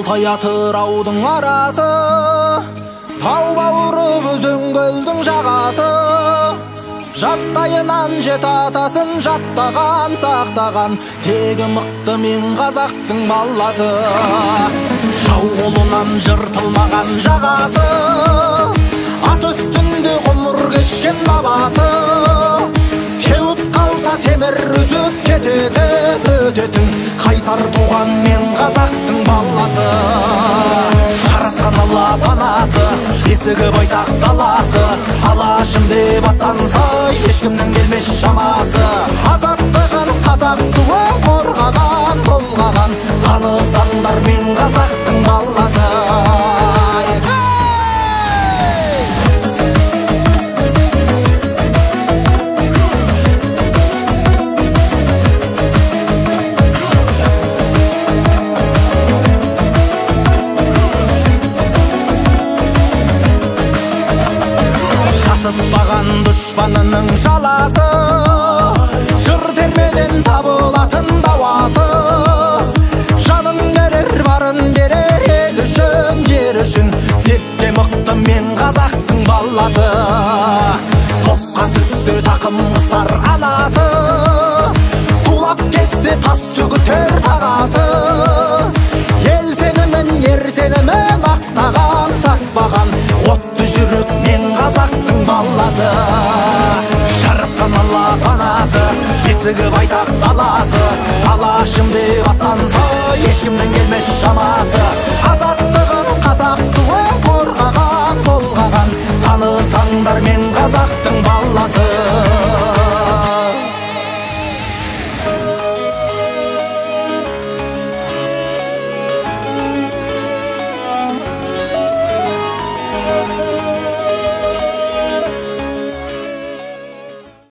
алтай атыраудың арасы, тау бауыры өзен көлдің жағасы. Жастайынан жет атасын жаттаған, сақтаған, тегі мықты мен қазақтың баласы. Жау қолынан жыртылмаған жағасы, ат үстінде ғұмыр кешкен бабасы. Теуіп қалса темір үзіп өтетін, қайсар туған мен қазақтың баласы. Жаратқан Алла панасы, бесігі байтақ даласы, алашым деп аттанса ешкімнің келмес шамасы. Азаттығын қазақ туы қорғаған, толғаған, танысаңдар мен қазақтың баласы. Жасытпаған дұшпанының жаласы, жыр термеден табылатын дауасы. Жанын берер, барын берер ел үшін, жер үшін, зерттен мықты мен қазақтың баласы. Топқа түссе тақым қысар анасы, тулап кетсе тас төгітер тағасы. Ел сенімін, ер сенімін ақтаған, сатпаған, отты жүрек мен қазақтың баласы. Жаратқан Алла панасы, бесігі байтақ даласы, алашым деп аттанса ешкімнің келмес шамасы. Азаттығын қазақ туы қорғаған, толғаған, танысаңдар мен қазақтың баласы.